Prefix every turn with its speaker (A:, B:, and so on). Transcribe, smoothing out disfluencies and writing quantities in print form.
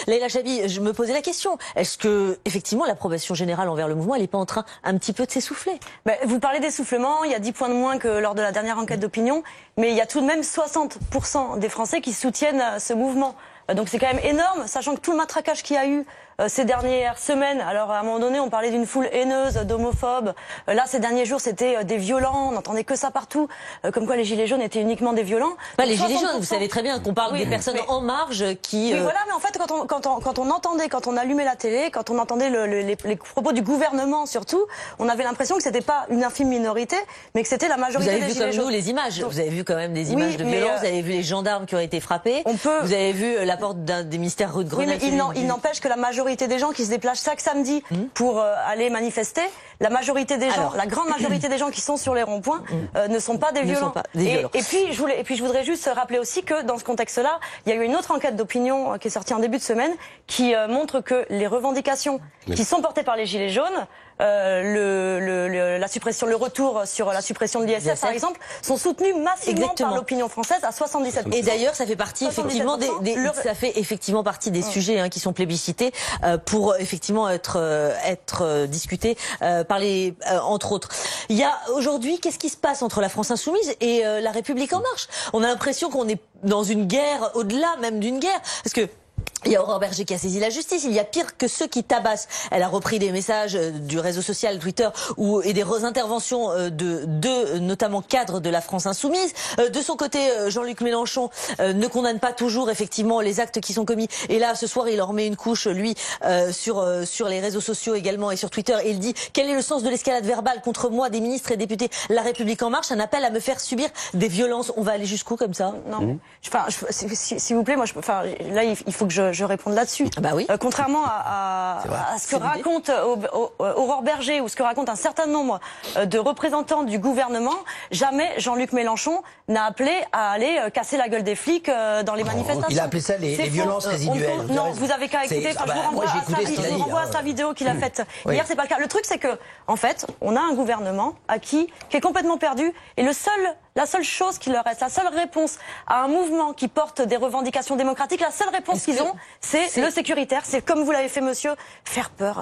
A: Leïla Chabi, je me posais la question. Est-ce que, effectivement, l'approbation générale envers le mouvement, elle n'est pas en train un petit peu de s'essouffler?
B: Vous parlez d'essoufflement, il y a 10 points de moins que lors de la dernière enquête d'opinion, mais il y a tout de même 60% des Français qui soutiennent ce mouvement. Donc c'est quand même énorme, sachant que tout le matraquage qu'il y a eu ces dernières semaines, alors à un moment donné on parlait d'une foule haineuse, d'homophobes, là ces derniers jours c'était des violents, on n'entendait que ça partout, comme quoi les gilets jaunes étaient uniquement des violents.
A: Pas les gilets jaunes, vous savez très bien qu'on parle des personnes en marge qui...
B: Oui voilà, mais en fait quand on entendait, quand on allumait la télé, quand on entendait les propos du gouvernement surtout, on avait l'impression que c'était pas une infime minorité, mais que c'était la majorité des gilets jaunes.
A: Vous avez vu comme nous les images, vous avez vu quand même des images de violence, vous avez vu les gendarmes qui ont été frappés, vous avez vu la porte des ministères rue de Grenelle.
B: Oui, mais il n'empêche que la majorité des gens qui se déplacent chaque samedi pour aller manifester, la majorité des gens, la grande majorité des gens qui sont sur les ronds-points ne sont pas des violents. Et puis je voudrais juste rappeler aussi que dans ce contexte-là, il y a eu une autre enquête d'opinion qui est sortie en début de semaine qui montre que les revendications qui sont portées par les gilets jaunes, le retour sur la suppression de l'ISF par exemple, sont soutenus massivement par l'opinion française à 77%.
A: Et d'ailleurs, ça fait partie effectivement ça fait effectivement partie des sujets qui sont plébiscités pour effectivement être discutés par les entre autres. Il y a aujourd'hui, qu'est-ce qui se passe entre la France insoumise et la République en marche? On a l'impression qu'on est dans une guerre, au-delà même d'une guerre, parce que il y a Aurore Bergé qui a saisi la justice. Il y a pire que ceux qui tabassent. Elle a repris des messages du réseau social Twitter et des interventions de deux notamment cadres de la France insoumise. De son côté, Jean-Luc Mélenchon ne condamne pas toujours effectivement les actes qui sont commis. Et là, ce soir, il leur met une couche, lui, sur les réseaux sociaux également et sur Twitter. Et il dit: quel est le sens de l'escalade verbale contre moi, des ministres et députés La République en marche? Un appel à me faire subir des violences. On va aller jusqu'où comme ça?
B: Non. S'il vous plaît, moi, là, il faut que je réponde là-dessus.
A: Bah oui.
B: Contrairement à ce que raconte Aurore Bergé ou ce que raconte un certain nombre de représentants du gouvernement, jamais Jean-Luc Mélenchon n'a appelé à aller casser la gueule des flics dans les manifestations.
C: Il a appelé ça les violences résiduelles.
B: Non, vous avez qu'à écouter. Je vous renvoie à sa vidéo qu'il a faite hier. C'est pas le cas. Le truc, c'est que, en fait, on a un gouvernement qui est complètement perdu et la seule chose qui leur reste, la seule réponse à un mouvement qui porte des revendications démocratiques, la seule réponse qu'ils ont, c'est le sécuritaire. C'est comme vous l'avez fait, monsieur, faire peur.